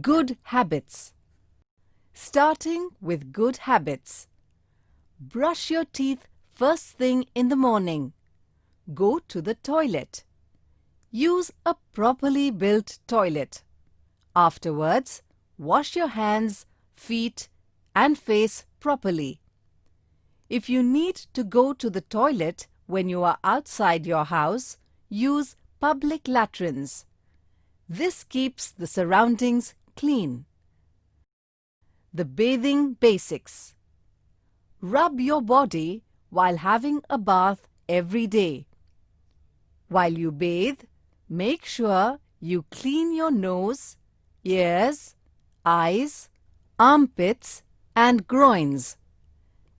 Good habits. Starting with good habits. Brush your teeth first thing in the morning. Go to the toilet. Use a properly built toilet. Afterwards, wash your hands, feet, and face properly. If you need to go to the toilet when you are outside your house, use public latrines. This keeps the surroundings clean. The bathing basics. Rub your body while having a bath every day. While you bathe, make sure you clean your nose, ears, eyes, armpits, and groins.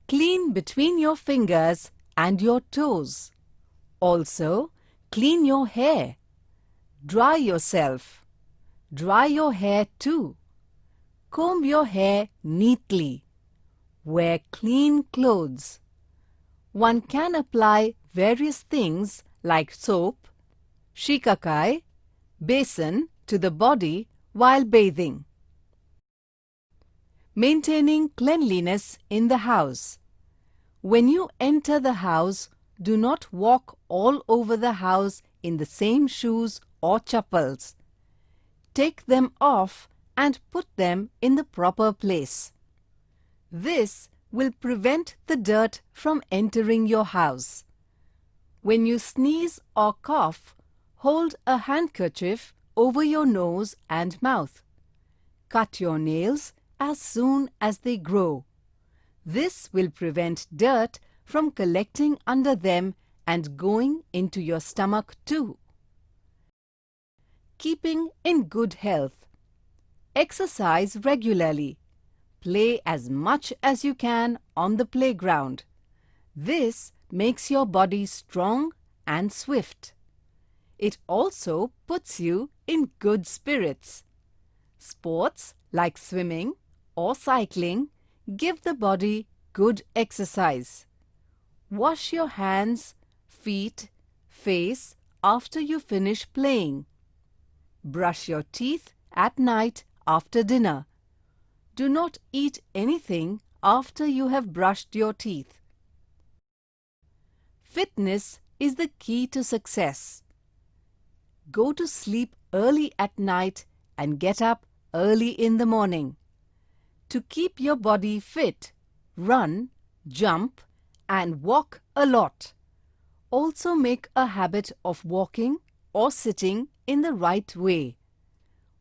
Clean between your fingers and your toes. Also, clean your hair. Dry yourself. Dry your hair too. Comb your hair neatly. Wear clean clothes. One can apply various things like soap, shikakai, basin to the body while bathing. Maintaining cleanliness in the house. When you enter the house, do not walk all over the house in the same shoes or chappals. Take them off and put them in the proper place. This will prevent the dirt from entering your house. When you sneeze or cough, hold a handkerchief over your nose and mouth. Cut your nails as soon as they grow. This will prevent dirt from collecting under them and going into your stomach too. Keeping in good health. Exercise regularly. Play as much as you can on the playground. This makes your body strong and swift. It also puts you in good spirits. Sports like swimming or cycling give the body good exercise. Wash your hands, feet, face after you finish playing. Brush your teeth at night after dinner. Do not eat anything after you have brushed your teeth. Fitness is the key to success. Go to sleep early at night and get up early in the morning. To keep your body fit, run, jump, and walk a lot. Also make a habit of walking or sitting in the right way.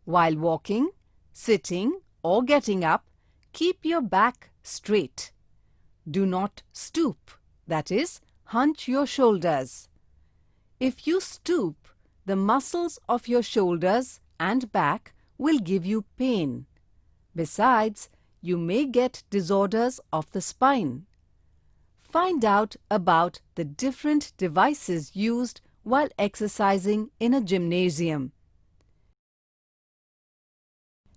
While walking, sitting, or getting up, keep your back straight. Do not stoop, that is, hunch your shoulders. If you stoop, the muscles of your shoulders and back will give you pain. Besides, you may get disorders of the spine. Find out about the different devices used while exercising in a gymnasium.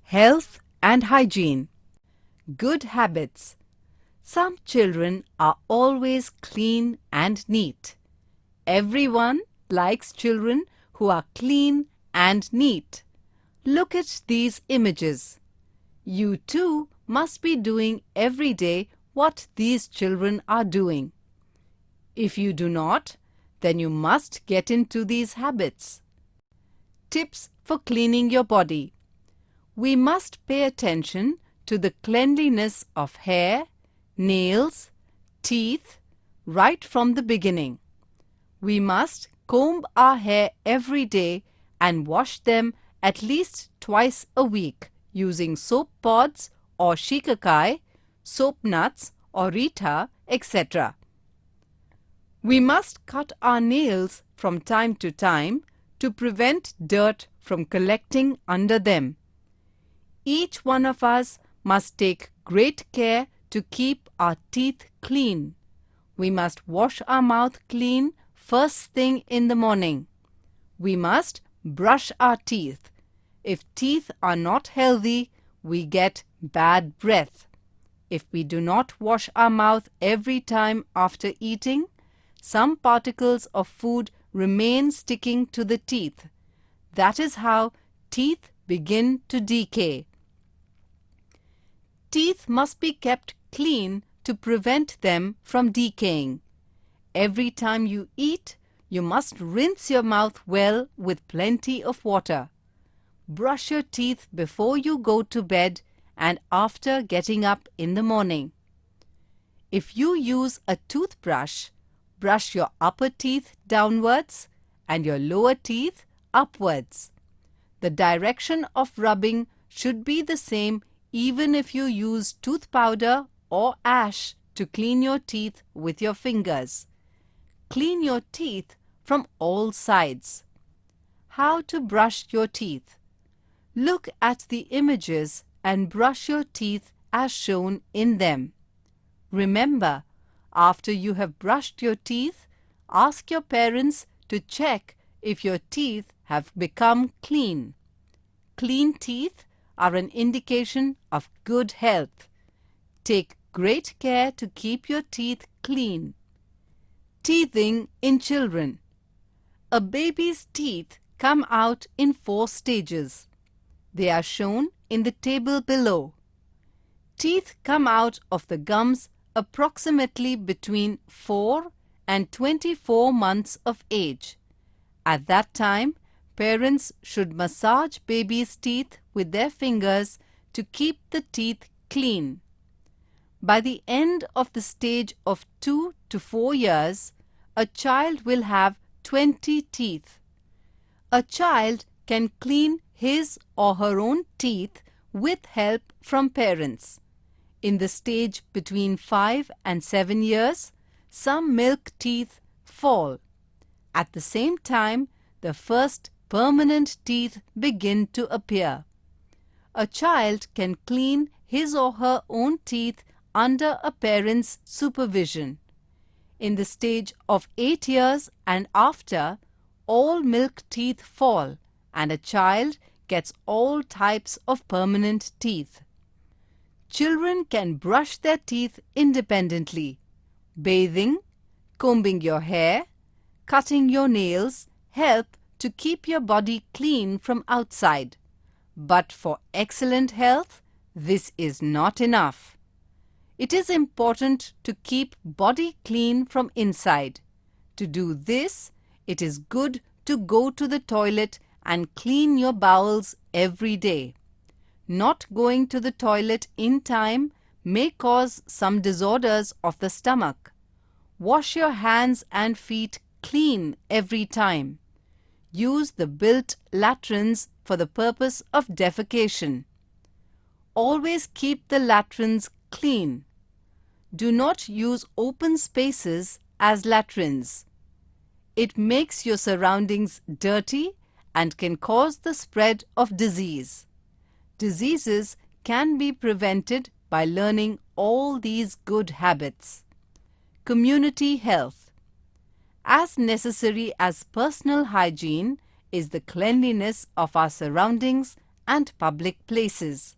Health and hygiene. Good habits. Some children are always clean and neat. Everyone likes children who are clean and neat. Look at these images. You too must be doing every day what these children are doing. If you do not, then you must get into these habits. Tips for cleaning your body. We must pay attention to the cleanliness of hair, nails, teeth, right from the beginning. We must comb our hair every day and wash them at least twice a week using soap pods or shikakai, soap nuts or Rita, etc. We must cut our nails from time to time to prevent dirt from collecting under them. Each one of us must take great care to keep our teeth clean. We must wash our mouth clean first thing in the morning. We must brush our teeth. If teeth are not healthy, we get bad breath. If we do not wash our mouth every time after eating, some particles of food remain sticking to the teeth. That is how teeth begin to decay. Teeth must be kept clean to prevent them from decaying. Every time you eat, you must rinse your mouth well with plenty of water. Brush your teeth before you go to bed and after getting up in the morning. If you use a toothbrush, brush your upper teeth downwards and your lower teeth upwards. The direction of rubbing should be the same even if you use tooth powder or ash to clean your teeth with your fingers. Clean your teeth from all sides. How to brush your teeth? Look at the images and brush your teeth as shown in them. Remember, after you have brushed your teeth, ask your parents to check if your teeth have become clean. Clean teeth are an indication of good health. Take great care to keep your teeth clean. Teething in children. A baby's teeth come out in 4 stages. They are shown in the table below. Teeth come out of the gums approximately between 4 and 24 months of age. At that time, parents should massage baby's teeth with their fingers to keep the teeth clean. By the end of the stage of 2 to 4 years, a child will have 20 teeth. A child can clean his or her own teeth with help from parents. In the stage between 5 and 7 years, some milk teeth fall. At the same time, the first permanent teeth begin to appear. A child can clean his or her own teeth under a parent's supervision. In the stage of 8 years and after, all milk teeth fall and a child gets all types of permanent teeth. Children can brush their teeth independently. Bathing, combing your hair, cutting your nails help to keep your body clean from outside. But for excellent health, this is not enough. It is important to keep body clean from inside. To do this, it is good to go to the toilet and clean your bowels every day. Not going to the toilet in time may cause some disorders of the stomach. Wash your hands and feet clean every time. Use the built latrines for the purpose of defecation. Always keep the latrines clean. Do not use open spaces as latrines. It makes your surroundings dirty and can cause the spread of disease. Diseases can be prevented by learning all these good habits. Community health. As necessary as personal hygiene is the cleanliness of our surroundings and public places.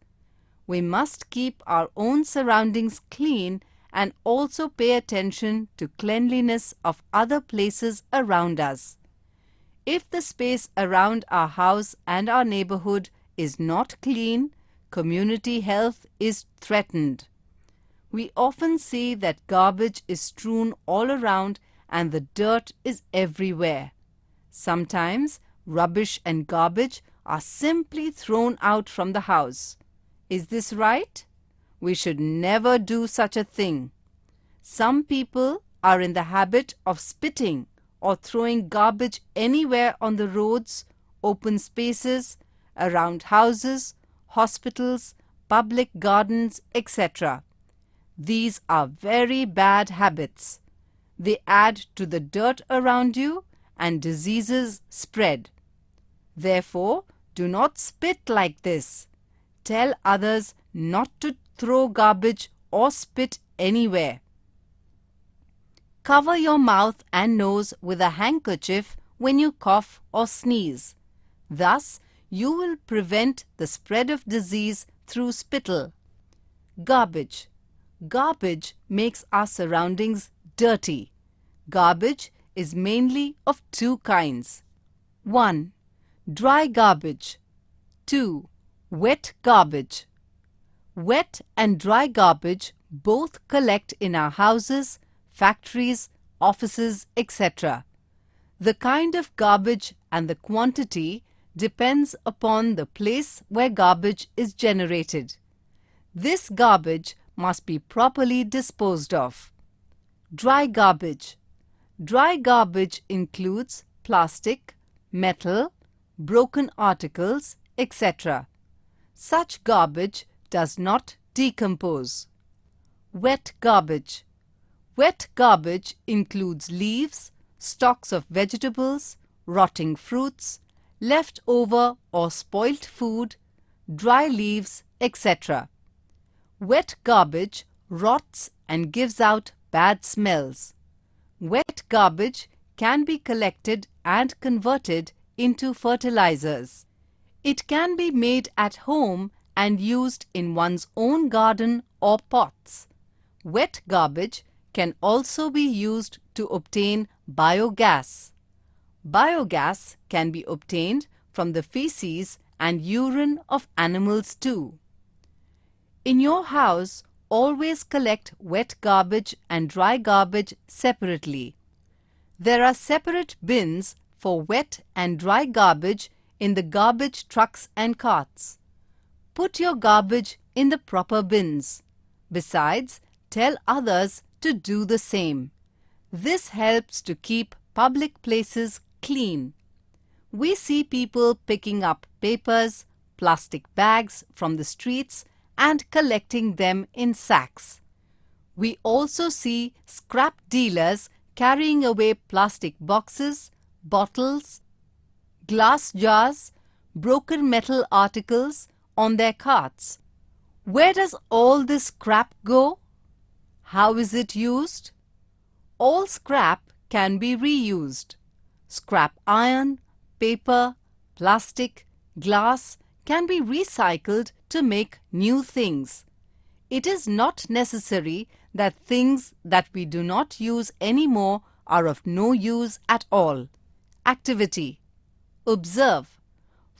We must keep our own surroundings clean and also pay attention to cleanliness of other places around us. If the space around our house and our neighborhood is not clean, community health is threatened. We often see that garbage is strewn all around and the dirt is everywhere. Sometimes rubbish and garbage are simply thrown out from the house. Is this right? We should never do such a thing. Some people are in the habit of spitting or throwing garbage anywhere on the roads, open spaces, around houses, hospitals, public gardens, etc. These are very bad habits. They add to the dirt around you and diseases spread. Therefore, do not spit like this. Tell others not to throw garbage or spit anywhere. Cover your mouth and nose with a handkerchief when you cough or sneeze. Thus, you will prevent the spread of disease through spittle. Garbage. Garbage makes our surroundings dirty. Garbage is mainly of 2 kinds. 1. Dry garbage. 2. Wet garbage. Wet and dry garbage both collect in our houses, factories, offices, etc. The kind of garbage and the quantity depends upon the place where garbage is generated. This garbage must be properly disposed of. Dry garbage. Dry garbage includes plastic, metal, broken articles, etc. Such garbage does not decompose. Wet garbage. Wet garbage includes leaves, stalks of vegetables, rotting fruits, leftover or spoilt food, dry leaves, etc. Wet garbage rots and gives out bad smells. Wet garbage can be collected and converted into fertilizers. It can be made at home and used in one's own garden or pots. Wet garbage can also be used to obtain biogas. Biogas can be obtained from the feces and urine of animals too. In your house, always collect wet garbage and dry garbage separately. There are separate bins for wet and dry garbage in the garbage trucks and carts. Put your garbage in the proper bins. Besides, tell others to do the same. This helps to keep public places clean. We see people picking up papers, plastic bags from the streets and collecting them in sacks. We also see scrap dealers carrying away plastic boxes, bottles, glass jars, broken metal articles on their carts. Where does all this scrap go? How is it used? All scrap can be reused. Scrap iron, paper, plastic, glass can be recycled to make new things. It is not necessary that things that we do not use anymore are of no use at all. Activity. Observe.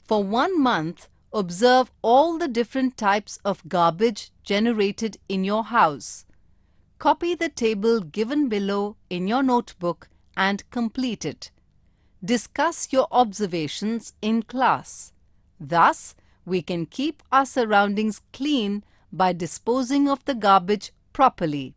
For 1 month, observe all the different types of garbage generated in your house. Copy the table given below in your notebook and complete it. Discuss your observations in class. Thus, we can keep our surroundings clean by disposing of the garbage properly.